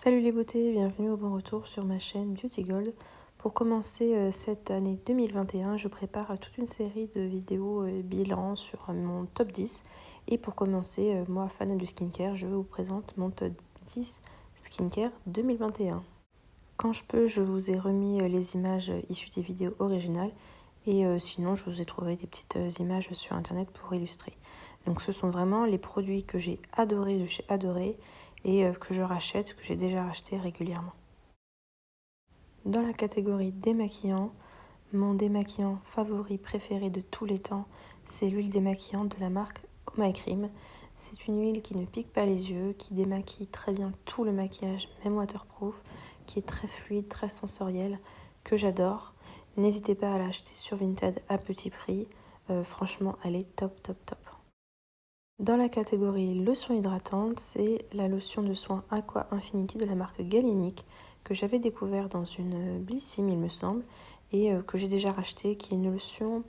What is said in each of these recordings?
Salut les beautés, bienvenue au bon retour sur ma chaîne Beauty Gold. Pour commencer cette année 2021, je prépare toute une série de vidéos bilan sur mon top 10. Et pour commencer, moi fan du skincare, je vous présente mon top 10 skincare 2021. Quand je peux, je vous ai remis les images issues des vidéos originales. Et sinon, je vous ai trouvé des petites images sur internet pour illustrer. Donc ce sont vraiment les produits que j'ai adorés de chez Adoré et que je rachète, que j'ai déjà racheté régulièrement. Dans la catégorie démaquillant, mon démaquillant favori préféré de tous les temps, c'est l'huile démaquillante de la marque Oh My Cream. C'est une huile qui ne pique pas les yeux, qui démaquille très bien tout le maquillage, même waterproof, qui est très fluide, très sensorielle, que j'adore. N'hésitez pas à l'acheter sur Vinted à petit prix. Franchement, elle est top, top, top. Dans la catégorie lotion hydratante, c'est la lotion de soin Aqua Infinity de la marque Galinic que j'avais découvert dans une Blissim, il me semble, et que j'ai déjà racheté, qui est une lotion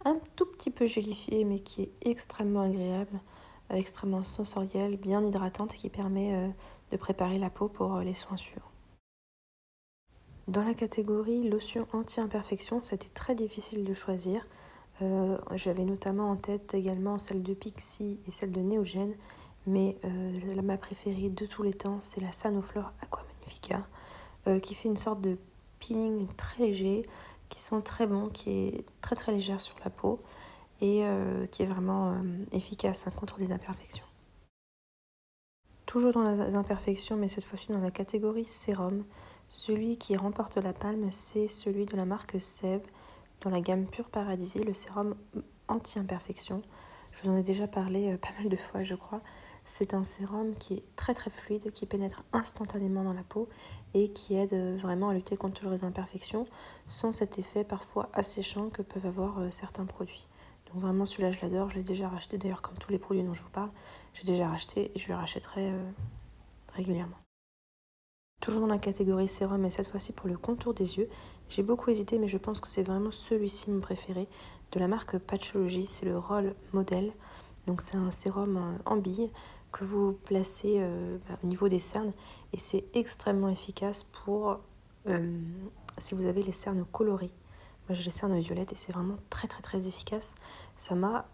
un tout petit peu gélifiée, mais qui est extrêmement agréable, extrêmement sensorielle, bien hydratante et qui permet de préparer la peau pour les soins suivants. Dans la catégorie lotion anti-imperfection, c'était très difficile de choisir. J'avais notamment en tête également celle de Pixi et celle de Neogen, mais ma préférée de tous les temps, c'est la Sanoflore Aqua Magnifica, qui fait une sorte de peeling très léger, qui sent très bon, qui est très très légère sur la peau et qui est vraiment efficace contre les imperfections. Toujours dans les imperfections, mais cette fois-ci dans la catégorie sérum, celui qui remporte la palme, c'est celui de la marque Sève, dans la gamme Pure Paradisier, le sérum anti-imperfection. Je vous en ai déjà parlé pas mal de fois, je crois. C'est un sérum qui est très très fluide, qui pénètre instantanément dans la peau et qui aide vraiment à lutter contre les imperfections sans cet effet parfois asséchant que peuvent avoir certains produits. Donc vraiment celui-là je l'adore, je l'ai déjà racheté d'ailleurs comme tous les produits dont je vous parle. J'ai déjà racheté et je le rachèterai régulièrement. Toujours dans la catégorie sérum, mais cette fois-ci pour le contour des yeux. J'ai beaucoup hésité, mais je pense que c'est vraiment celui-ci mon préféré. De la marque Patchology, c'est le Roll Model. Donc c'est un sérum en bille que vous placez au niveau des cernes. Et c'est extrêmement efficace pour si vous avez les cernes colorées. Moi j'ai les cernes violettes et c'est vraiment très très très efficace. Ça m'a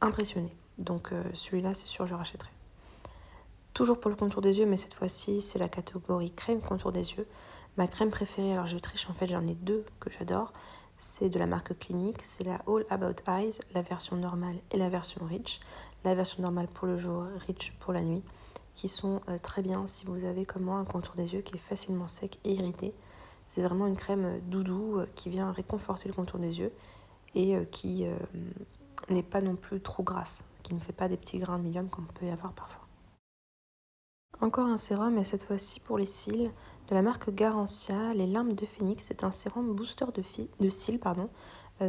impressionné. Donc celui-là c'est sûr je rachèterai. Toujours pour le contour des yeux, mais cette fois-ci, c'est la catégorie crème contour des yeux. Ma crème préférée, alors je triche, en fait, j'en ai deux que j'adore. C'est de la marque Clinique, c'est la All About Eyes, la version normale et la version Rich. La version normale pour le jour, Rich pour la nuit, qui sont très bien si vous avez comme moi un contour des yeux qui est facilement sec et irrité. C'est vraiment une crème doudou qui vient réconforter le contour des yeux et qui n'est pas non plus trop grasse, qui ne fait pas des petits grains de médium comme on peut y avoir parfois. Encore un sérum, et cette fois-ci pour les cils, de la marque Garancia, les larmes de phénix. C'est un sérum booster de cils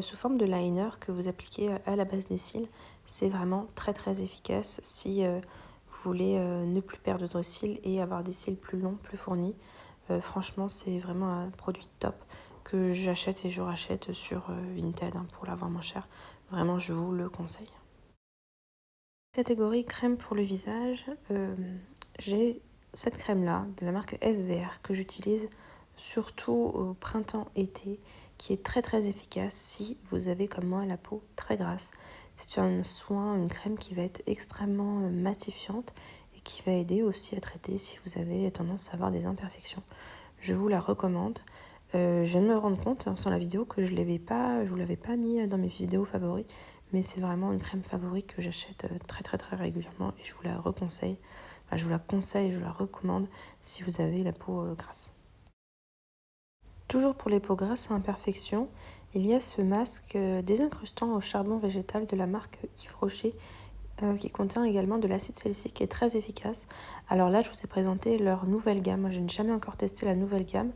sous forme de liner que vous appliquez à la base des cils. C'est vraiment très très efficace si vous voulez ne plus perdre de cils et avoir des cils plus longs, plus fournis. Franchement, c'est vraiment un produit top que j'achète et je rachète sur Vinted pour l'avoir moins cher. Vraiment, je vous le conseille. Catégorie crème pour le visage, j'ai cette crème-là de la marque SVR que j'utilise surtout au printemps-été, qui est très très efficace si vous avez comme moi la peau très grasse. C'est un soin, une crème qui va être extrêmement matifiante et qui va aider aussi à traiter si vous avez tendance à avoir des imperfections. Je vous la recommande. Je viens de me rendre compte sur la vidéo que je vous l'avais pas mis dans mes vidéos favoris, mais c'est vraiment une crème favorite que j'achète très très très régulièrement et je vous la reconseille. Enfin, je vous la conseille, je vous la recommande si vous avez la peau grasse. Toujours pour les peaux grasses à imperfection, il y a ce masque désincrustant au charbon végétal de la marque Yves Rocher qui contient également de l'acide salicylique qui est très efficace. Alors là, je vous ai présenté leur nouvelle gamme. Moi, je n'ai jamais encore testé la nouvelle gamme,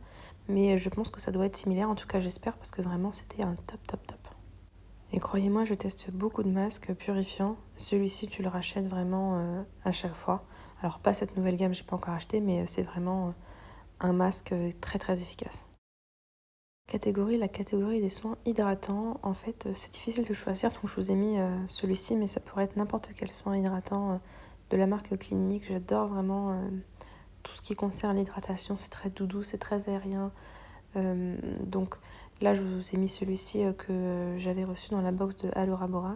mais je pense que ça doit être similaire. En tout cas, j'espère parce que vraiment, c'était un top, top, top. Et croyez-moi, je teste beaucoup de masques purifiants. Celui-ci, tu le rachètes vraiment à chaque fois. Alors, pas cette nouvelle gamme, j'ai pas encore acheté, mais c'est vraiment un masque très, très efficace. La catégorie des soins hydratants. En fait, c'est difficile de choisir, donc je vous ai mis celui-ci, mais ça pourrait être n'importe quel soin hydratant de la marque Clinique. J'adore vraiment tout ce qui concerne l'hydratation, c'est très doudou, c'est très aérien. Donc là, je vous ai mis celui-ci que j'avais reçu dans la box de Alora Bora.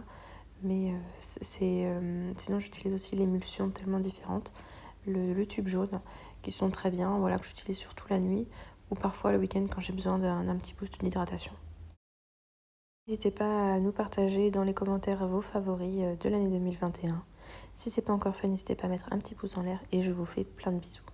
Mais sinon, j'utilise aussi l'émulsion tellement différente, le tube jaune, qui sont très bien, voilà, que j'utilise surtout la nuit ou parfois le week-end quand j'ai besoin d'un petit boost d'hydratation. N'hésitez pas à nous partager dans les commentaires vos favoris de l'année 2021. Si ce n'est pas encore fait, n'hésitez pas à mettre un petit pouce en l'air et je vous fais plein de bisous.